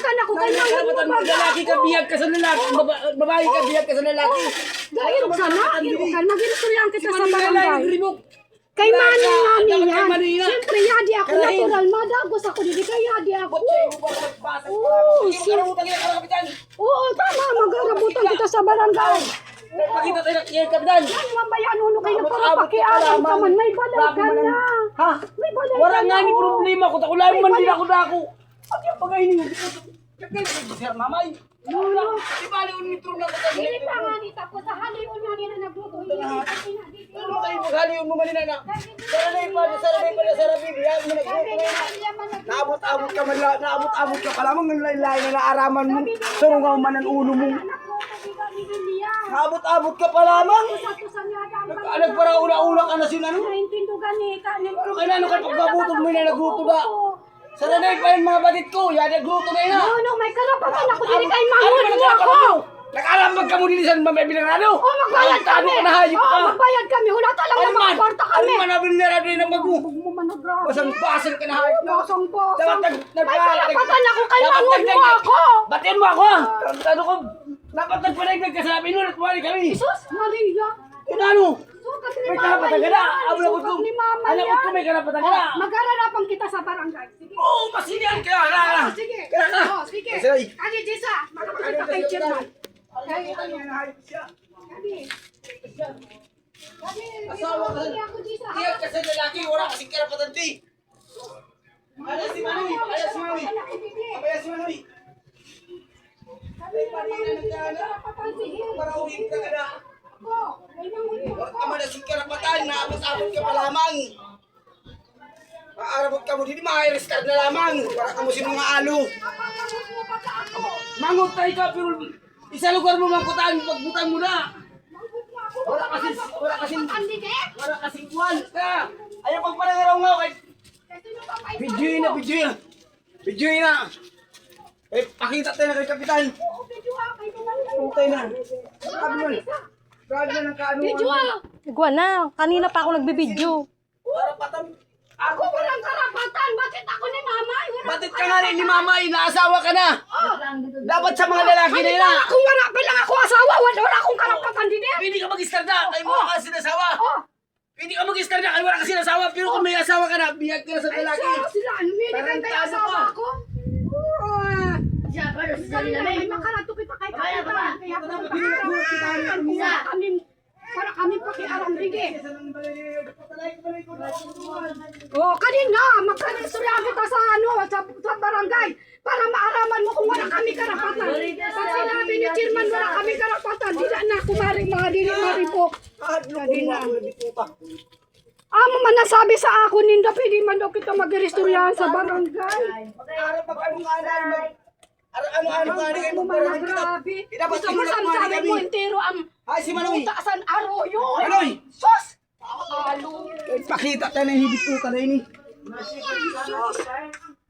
karapatan ako kay karapatan mo. Lalaki ka, biyag ka sa lalaki. Babae ka, biyag ka sa lalaki. Dahil ka na, irukan, mag-ilusturyan kita sa Manila barangay. ribok. Kay Manny namin yan. Manila. Siyempre, yadi ako natural. Madagos ako dito, kay yadi ako. Oo, tama, mag-arabutan kita sa barangay. Pakita tayo na kaya kapitan. Ano mabayan uno kayo na para pakialam ka man. May balay ka na. Ha? May balay Wala ka nga na. ni problema ko. Tako lang man din ako na ako. Pag yung pagay niyo. Sir, mamay. Nuno. Di ba aliw ni Trump lang ko tayo? Dili pa nga dito ko sa halion nga nila nagluto. Ano tayo maghaliw mo manina na? Saranay pa, sa rabib. Yan mo nagluto na yun. Naabot-abot ka man lang. Naabot-abot ka pa lamang ng laylay na naaraman mo. Surungaw man ang ulo mo. Naabot-abot ka pa lamang. Nagpara ula-ula ka na sinano. Ano kailangan ka pagkabutog mo na nagluto na? Saranay pa yung mga batit ko. Yan nagluto na yun ha. No, may karapatan ako dili kay manghod mo ako. Nag-alambag ka mo din sa mamay binarado. Oh, magbayad kami. Ka na hayop ka. Oh, magbayad kami. Wala talaga na makakwarta kami. Ano man na binarado na magu. Huwag mo man nagrabe. Basang-basang ka na hayop na. Basang-basang. May karapatan ako kay manghod mo ako. Batin mo ako. Ano ko? Dapat nagpanagdag ka sa amin nun at wali kami. Jesus, Maria. Yun ano? Sukat May karapatan ka na. Alam Sukat ni Mama Alam yan. ko may karapatan ka na. Mag-ararapan kita sa barangay. Sige. Oo, masinihan ka. Oh, sige. Kaya ka. Oh, sige. Sige. Kani, Jisa. Makapakita kay Chairman. Kani. Asawa ka. Tiyag ka sa lalaki. Wala kasing karapatan di. Alas si Manoy. Alas si Manoy. Alas si Manoy. Para uhin ka na. Huwag ka man na karapatan. Naabot-abot ka pa lamang. Maarabot ka mo. Hindi ma-restart na lamang. Para ka mo sinungaalo. Mangot tayo ka. Pero isa lugar mo mangkutaan. Pagbutang mo na. Wala kasing kuwan ka. Ayaw pagpanangaraw nga kay Video na. Eh, pakita tayo na kay Kapitan. Putay na. Grabe na ng kaano. Iguan na. Kanina pa ako nagbibideo. Karapatan. Ako walang karapatan. Bakit ako ni Mama? Batit ka nga rin ni Mama, inaasawa ka na. Dapat sa mga lalaki na yun. Kung wala pa lang ako asawa, wala akong karapatan din eh. Pwede ka mag-istarda, kayo mo ka sinasawa. Oh. Pwede ka mag-istarda, kayo wala ka sinasawa. Pero kung may asawa ka na, biyag ka na sa lalaki. Sila, may asawa ako. May makarato kita kay Kapitan. Para kami pakialam rin. Oh, kanina, magkanistorya kita sa barangay para maaraman mo kung wala kami karapatan. Pag sinabi ni Chairman wala kami karapatan, di na kumari mga dili-mari po. Amo man nasabi sa ako ninda, pwede man daw kita mag-restoryahan sa barangay. Ano kayo mo para Grabe. Dapat Gusto mo sabi mo entero ang Ay, si Manoy. utasan arroyo. Manoy. Sus! Alo. Pakita tayo na hindi po ka na ini.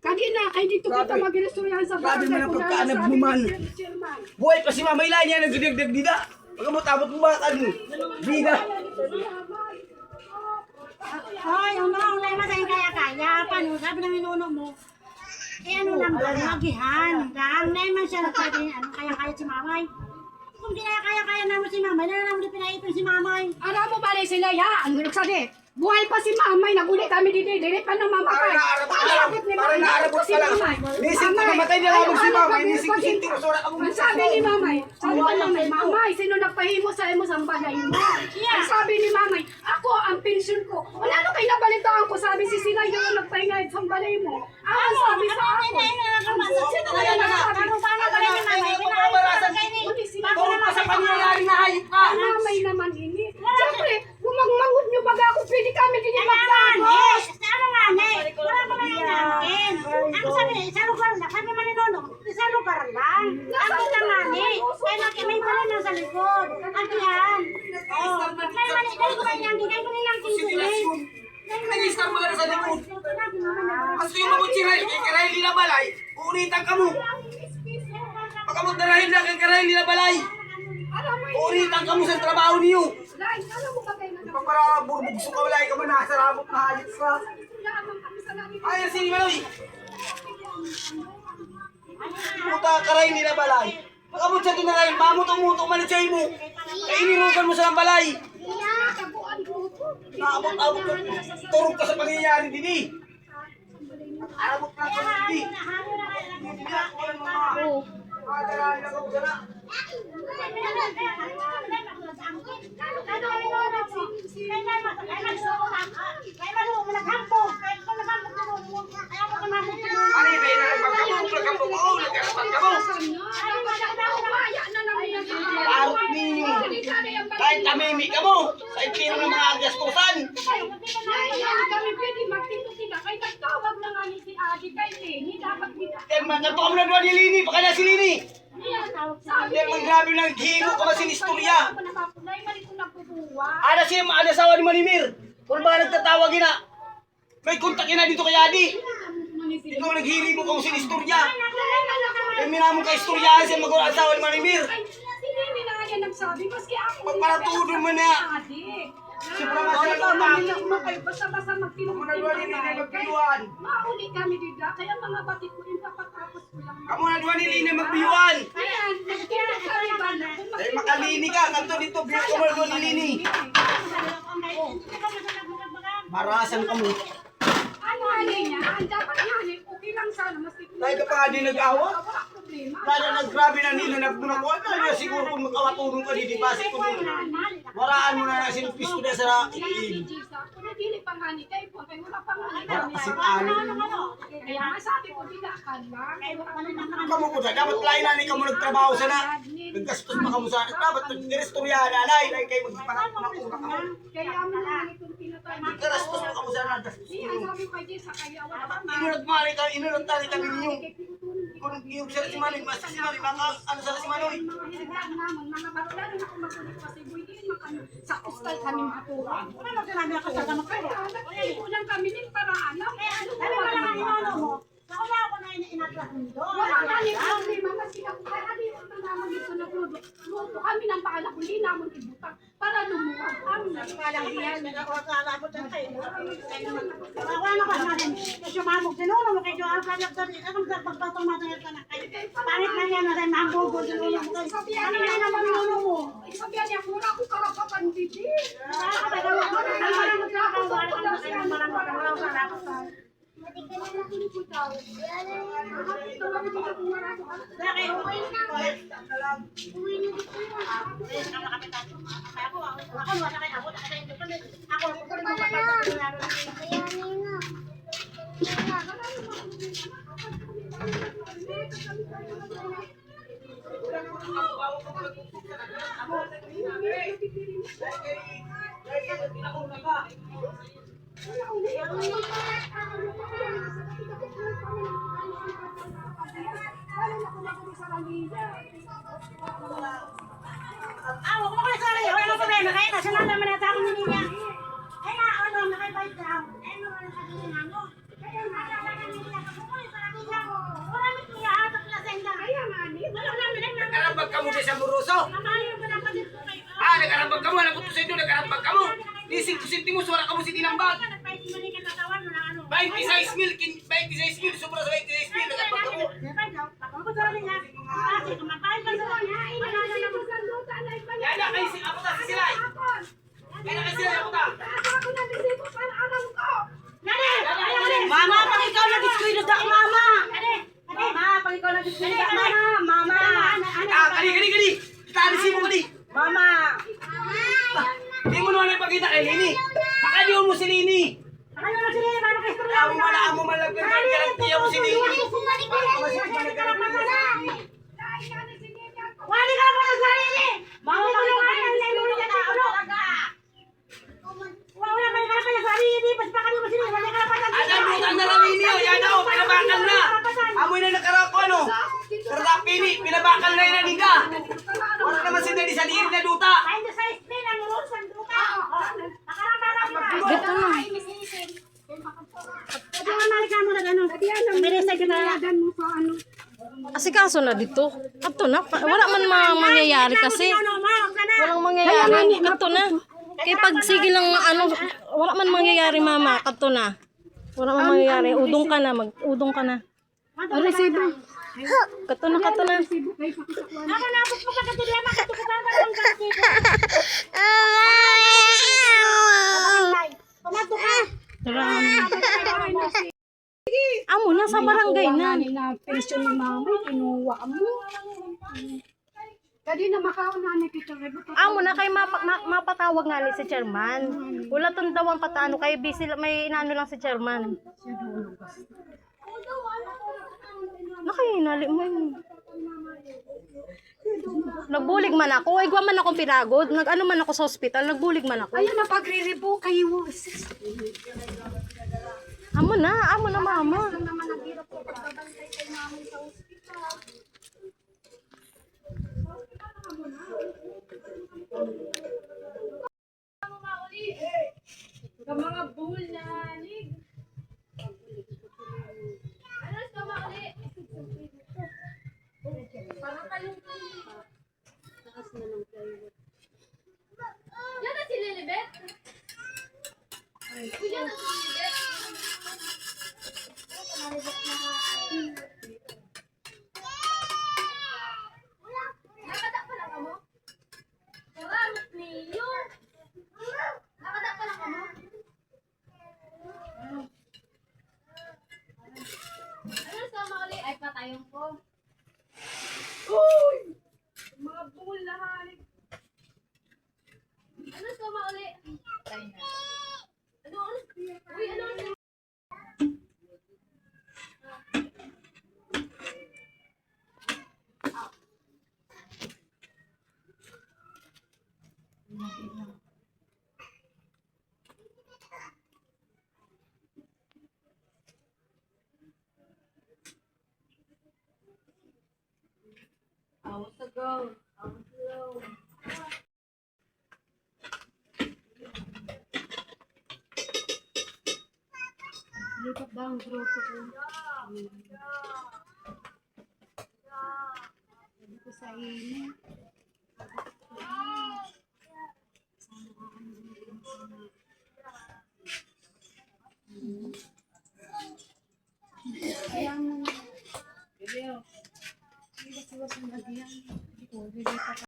Kanina, kay dito kita mag-restoryahan sa Grabe barangay. man ang pagkaanab mo man. Buhay pa si Mama Ilay niya, nagdagdag dida. Pagkamot-abot mo ba kan dida? Hoy, umrong lang na sa'yo kaya-kaya. Paano? Sabi ng inuno mo. Eh ano lang ba? Magihan. Dahil na naman siya nagsabi, ano kaya-kaya si Mamay. Kung kaya-kaya naman si Mamay, na naman di pinaipin si Mamay. Alam mo ba rin sila, ya? Ang nagsabi, buhay pa si Mamay, nagulit kami dito, dili pa ng mamatay. Para naarabot ka lang. Nising ko namatay na lamang si Mama. Nising ko sinti ko sura ako. Ang sabi ni Mamay, Mamay, sino nagpahimo sa imo sa balay mo? Ang sabi ni Mamay, ako ang pensyon ko. Wala no kayo nabalitaan ko, sabi si Sinay yung nagpahinga sa balay mo. Ang sabi sa ako. Sino kaya nagsabi? Paano ka rin ni Mamay? Turo pa sa pangyayari na hayop ka. Mamay naman ini. Siyempre, gumagmangot nyo baga ako, pwede kami din yung magtago. Ano nga, ne? Wala pa naman natin. Ang sabi, sa lugar lang. Sabi man ni Nono, sa lugar lang. Ang kita nga, ne? Kaya may pala na sa likod. Ang yan. Oh, may mali. Kaya ko ba niyang tingin? Kaya ko niyang tingin. Nag-istar mo na sa likod. Kasi yung mamut si Karay Lila Balay, uunitan ka mo. Pagkamot na rahil na kay Karay Lila Balay, uunitan ka mo sa trabaho niyo. Pag para burbugso ka wala ka man nasa ramot na hayop ka. Ay, sige Manoy. karay nila balay. Makamot sa tinarayin, mamutong-mutong man siya mo. Kaya inirugan mo sa ng balay. Naabot-abot ka, turog ka sa pangyayari din eh. Abot ka sa din. Hindi ako yung mga. Dalahin ako dala. Ano yung may nagpagkabong mo? Nagpagkabong. Parot ninyo. Kahit tamimi ka mo. Sa ikiro ng mga gastusan. Kaya magkatuwa mo na doon ni Lini. Baka na si Lini. Kaya maggrabe na naghihino ka ba sinistorya. Ada sawa ni Manimir. Kung ba nagtatawag na. May kontakin na dito kay Adi. Ikaw naghihili mo kang sinistorya. Kaya minamong ka-istoryahan siya mag-asawa ni Manimir. Nagsabi, maski ako. Pagparatudo mo na. Siyempre Basta-basta magpinutin ka. Mauli kami dito. Kaya mga batid ko rin papatapos ko lang. Kamu na doon ni Lini magbiyuan. Ayan, nagkira kami ba na? Ay makalini ka. Kanto dito, biyak ko mo doon ni Lini. Marasan ka mo. Ano halin niya? Dapat halin. Okay lang sana. Maski kung Dahil ka pa nga din nag-awa. wala problema. Lalo naggrabe na nila nagbunakuan. Kaya siguro kung magkawatulong ka dito, basi ko dito. Waraan mo na sinupis ko na sa iin. Kung nagili pa nga ni kayo po, kaya wala pa nga ni Wala kasing ano. Kaya nga sabi ko, bilakan lang. Kamu ko na, dapat lain na ni ka mo nagtrabaho sana. Naggastos pa ka mo sana. Dapat nag-restorya na, lain kayo magpapakuna ka mo. Kaya mo naman itong pinatay. Nagkarastos pa ka mo sana. Ang sabi ko kay Jessa, kaya wala pa nga. Inulot-tali kami ninyo. Kung nag-iog sila si Manoy, mas si Manoy, mga ano sila si Manoy. Mga hinagdag naman, mga barulalo na kung makulit kasi buhay din makano sa kustal kami matulog. Wala lang sinabi ako sa gamot ko. Kaya nagkulang kami din para ano. Sabi mo lang ang inano mo. Nauna ako na inatlas mo doon. Wala nga ni problema kasi ako kaya dito na naman dito nagluto. Luto kami ng baala kung di naman ibutang para lumuwag ang Walang diyan, nag-ako dyan kayo. Wala ka natin. Kasi mamog, sinulo mo kayo. Ang kanyang sabi, anong pagpatong matanggal ka na kayo. Pangit na yan, natin mamog, sinulo mo kayo. sabihan Ano niya yan ang sinulo mo? sabihan niya wala ako karapapan dito. Huwag mo kayo sorry. Wala problema. Kaya na, siya lang naman natako ni niya. Ay na, ano, nakibite daw. Ay, ano, sabi niya, ano? Kaya na, nalaman niya. Kamukoy, parang niya mo. Wala mo niya, atak na senda. Kaya nga, ni. Wala namin, Nakarambag ka mo din sa Buruso. Mamayo ko na kapatid ko kayo. Nakarambag ka mo. Alam ko to sa ito, nakarambag ka mo. Nising-tusing mo, suwara ka mo si Tinambag. 26 mil, sobra sa 26 mil, nakarambag ka mo. Yan na, kayo ako ta, si Silay. Yan na, kayo Silay, ako ta. Ako na dito para alam ko. Mama, pag ikaw nag-deskwilo ka, mama! Mama, pag ikaw nag-deskwilo ka, mama! Kali. Kita alisi mo kali. Mama! Hindi mo naman ipakita kay Lini. Pakaliw mo si Lini. Ano na sila, mama, kayo istorya Ako mo malagyan ng garantiya mo si Lini. Wali ka pa sa sarili! Mama, pag ikaw nag-deskwilo ka, ano? Wala ka pa sa sarili, pas pa kami mo sila, wala ka pa sa sarili! Adan mo na lang Lini. Yan na, pinabakal na. Amoy na nakarako ano. Sarap pini, pinabakal na yun ang ka. Wala naman si Daddy sa liir na duta. Ay, hindi sa spin ang rules ng duka. Nakarama na. Dito na. Pwede nga malika mo na gano'n. Meresa ka na. mo sa ano. Asikaso na dito. Ato na. Wala man mangyayari kasi. Walang mangyayari. Ato na. Kaya pag sige lang ano, wala man mangyayari mama. Ato na. Wala man mangyayari. Udong ka na. Mag-udong ka na. Resibo. Kato na, kato na. Resibo kay pakitakuan. Ako na po pagkakatili ama kasi ko tama ng resibo. Pamato ka. Amo na sa barangay na. na pension ni mama, kinuha mo. Kadi na makauna ni kita. Amo na kay mapatawag nga ni si chairman. Wala tong daw ang patano kay busy may inaano lang si chairman. Nakahinali mo yun. Nagbulig man ako. Igwa man akong pinagod. Nag-ano man ako sa hospital. Nagbulig man ako. Ayun na pagre-rebo kayo. Amo na mama. Lang naman ang hirap ko pagbabantay kay mama sa ospital. Ka mga bulalig. Ano sa mauli? Parang kayong taas na lang kayo. Yan na si Lilibet? Yan na si Lilibet? Nakada pa lang mo? Karamit niyo. Nakada pa lang mo? Ano sa mauli? Ay patayong ko. Uy! Mga bulalig. Ano sa mauli? Ano? Uy, ano? Awas agaw. Awas agaw. Lipat daw ang grupo ko. Dito sa inyo.